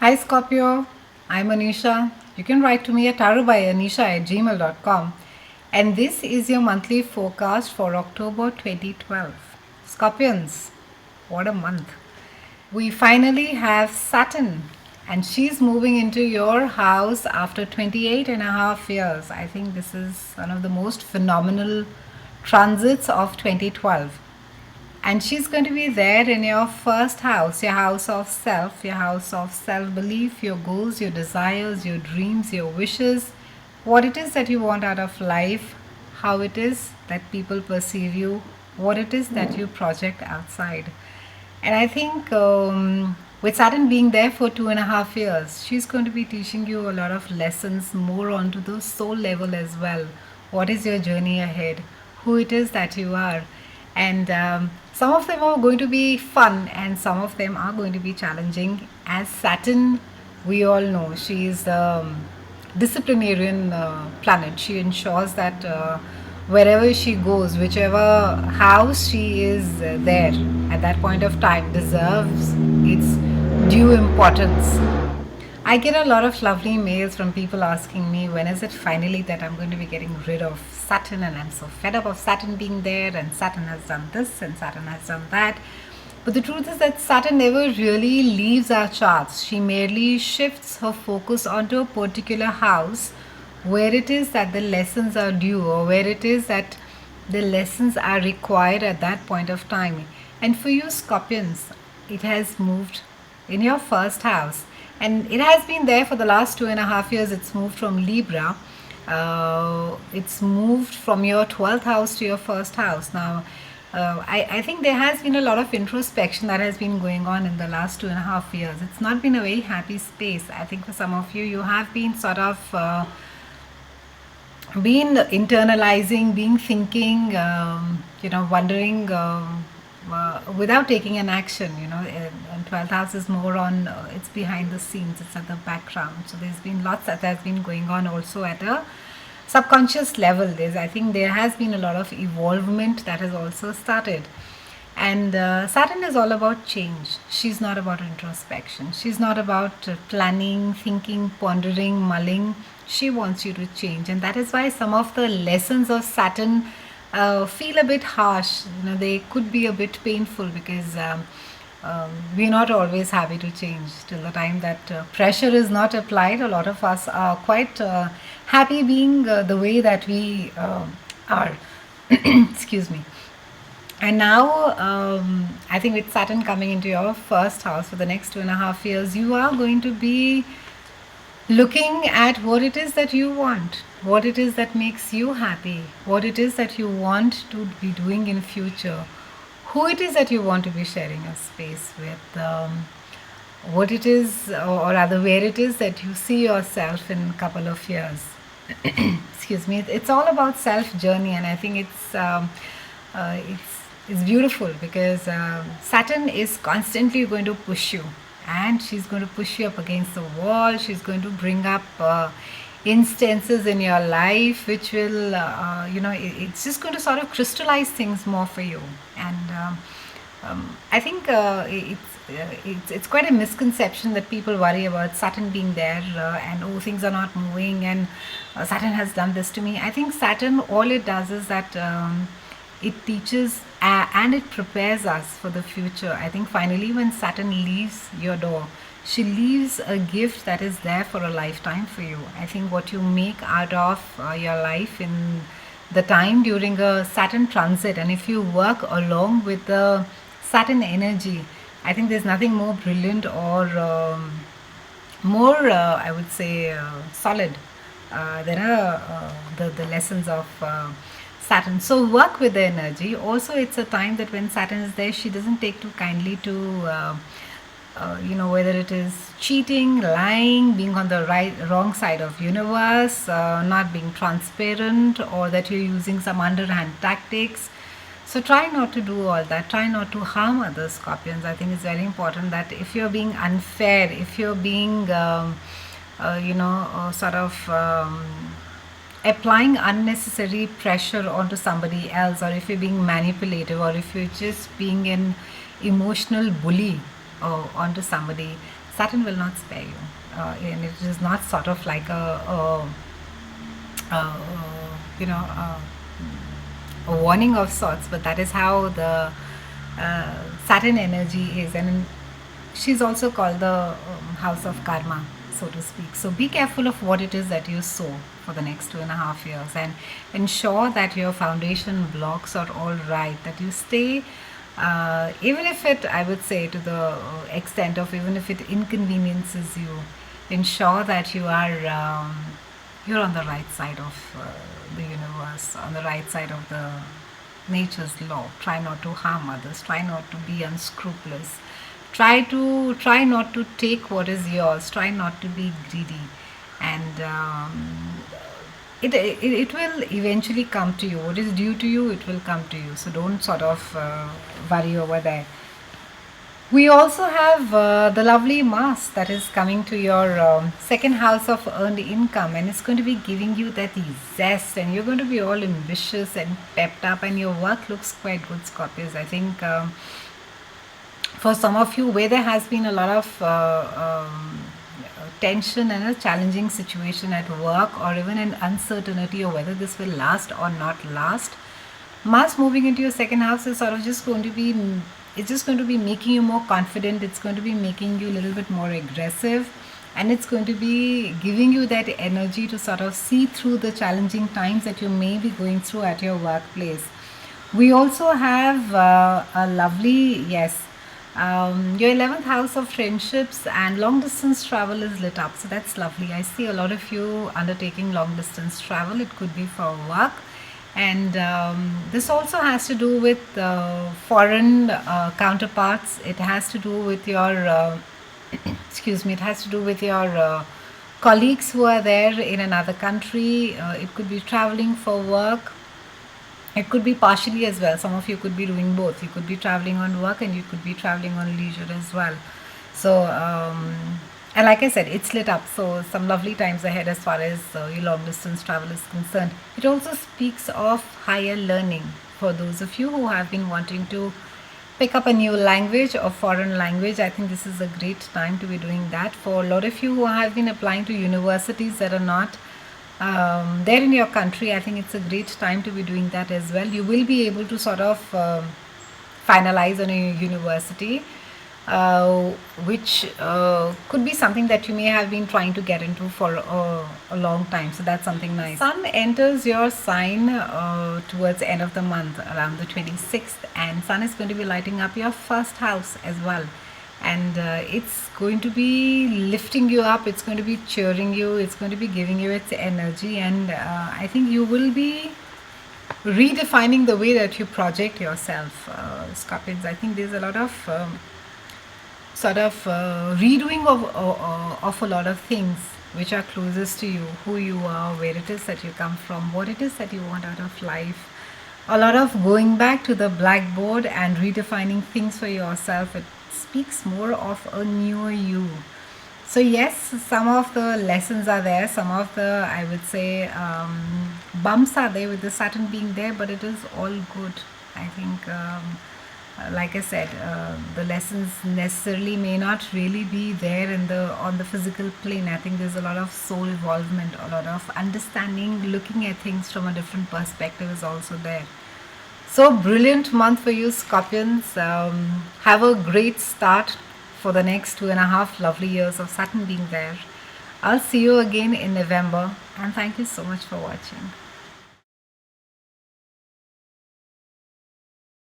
Hi Scorpio, I'm Anisha. You can write to me at tarotbyanisha@gmail.com. And this is your monthly forecast for October 2012. Scorpions, what a month. We finally have Saturn, and she's moving into your house after 28 and a half years. I think this is one of the most phenomenal transits of 2012. And she's going to be there in your first house, your house of self, your house of self belief, your goals, your desires, your dreams, your wishes, what it is that you want out of life, how it is that people perceive you, what it is that you project outside. And I think with Saturn being there for 2.5 years, she's going to be teaching you a lot of lessons more onto the soul level as well. What is your journey ahead? Who it is that you are? And some of them are going to be fun and some of them are going to be challenging. As Saturn, we all know, she is disciplinarian planet. She ensures that wherever she goes, whichever house she is there at that point of time, deserves its due importance. I get a lot of lovely mails from people asking me when is it finally that I'm going to be getting rid of Saturn, and I'm so fed up of Saturn being there, and Saturn has done this and Saturn has done that. But the truth is that Saturn never really leaves our charts. She merely shifts her focus onto a particular house where it is that the lessons are due, or where it is that the lessons are required at that point of time. And for you Scorpions, it has moved in your first house, and it has been there for the last 2.5 years. It's moved from Libra. It's moved from your 12th house to your first house. Now, I think there has been a lot of introspection that has been going on in the last 2.5 years. It's not been a very happy space. I think for some of you, you have been sort of been internalizing, being thinking, wondering without taking an action. And 12th house is more on, it's behind the scenes, it's at the background. So there's been lots that has been going on also at a subconscious level. I think there has been a lot of evolvement that has also started. And Saturn is all about change. She's not about introspection. She's not about planning, thinking, pondering, mulling. She wants you to change. And that is why some of the lessons of Saturn feel a bit harsh. They could be a bit painful because we're not always happy to change. Till the time that pressure is not applied, a lot of us are quite happy being the way that we are. Excuse me. And now, I think with Saturn coming into your first house for the next 2.5 years, you are going to be looking at what it is that you want, what it is that makes you happy, what it is that you want to be doing in future, who it is that you want to be sharing a space with, what it is, or rather where it is that you see yourself in a couple of years. Excuse me. It's all about self journey, and I think it's beautiful because Saturn is constantly going to push you, and she's going to push you up against the wall. She's going to bring up instances in your life which will, it's just going to sort of crystallize things more for you. And I think it's quite a misconception that people worry about Saturn being there and oh, things are not moving, and Saturn has done this to me. I think Saturn, all it does is that it teaches and it prepares us for the future. I think finally when Saturn leaves your door, she leaves a gift that is there for a lifetime for you. I think what you make out of your life in the time during a Saturn transit, and if you work along with the Saturn energy, I think there's nothing more brilliant or more, I would say, solid than the lessons of Saturn. So work with the energy. Also, it's a time that when Saturn is there, she doesn't take too kindly to whether it is cheating, lying, being on the wrong side of universe, not being transparent, or that you're using some underhand tactics. So try not to do all that. Try not to harm others, Scorpions. I think it's very important that if you're being unfair, if you're being, applying unnecessary pressure onto somebody else, or if you're being manipulative, or if you're just being an emotional bully onto somebody, Saturn will not spare you, and it is not sort of like a you know a warning of sorts, but that is how the Saturn energy is, and she's also called the house of karma, so to speak. So be careful of what it is that you sow for the next 2.5 years, and ensure that your foundation blocks are all right, that you stay, even if it, I would say, to the extent of even if it inconveniences you, ensure that you're on the right side of the universe, on the right side of the nature's law. Try not to harm others. Try not to be unscrupulous. Try not to take what is yours. Try not to be greedy, and it will eventually come to you. What is due to you, it will come to you. So don't sort of worry over that. We also have the lovely Mars that is coming to your second house of earned income, and it's going to be giving you that zest, and you're going to be all ambitious and pepped up, and your work looks quite good, Scorpios. I think for some of you, where there has been a lot of tension and a challenging situation at work, or even an uncertainty of whether this will last or not last, Mars moving into your second house is sort of just going to be, it's just going to be making you more confident. It's going to be making you a little bit more aggressive, and it's going to be giving you that energy to sort of see through the challenging times that you may be going through at your workplace. We also have a lovely, yes, your 11th house of friendships and long distance travel is lit up. So that's lovely. I see a lot of you undertaking long distance travel. It could be for work. And this also has to do with foreign counterparts. It has to do with your, excuse me, it has to do with your colleagues who are there in another country. It could be traveling for work. It could be partially as well. Some of you could be doing both. You could be traveling on work, and you could be traveling on leisure as well. So, and like I said, it's lit up. So some lovely times ahead as far as your long distance travel is concerned. It also speaks of higher learning for those of you who have been wanting to pick up a new language or foreign language. I think this is a great time to be doing that. For a lot of you who have been applying to universities that are not there in your country, I think it's a great time to be doing that as well. You will be able to sort of finalize on a university, which could be something that you may have been trying to get into for a long time. So that's something nice. Sun enters your sign towards the end of the month, around the 26th, and Sun is going to be lighting up your first house as well. And it's going to be lifting you up, it's going to be cheering you, it's going to be giving you its energy, and I think you will be redefining the way that you project yourself, Scorpions. I think there's a lot of sort of redoing of a lot of things which are closest to you, who you are, where it is that you come from, what it is that you want out of life. A lot of going back to the blackboard and redefining things for yourself. It speaks more of a newer you. So yes, some of the lessons are there, some of the, I would say, bumps are there with the Saturn being there, but it is all good. I think like I said, the lessons necessarily may not really be there in the on the physical plane. I think there's a lot of soul involvement, a lot of understanding, looking at things from a different perspective is also there. So brilliant month for you, Scorpions. Have a great start for the next 2.5 lovely years of Saturn being there. I'll see you again in November, and thank you so much for watching.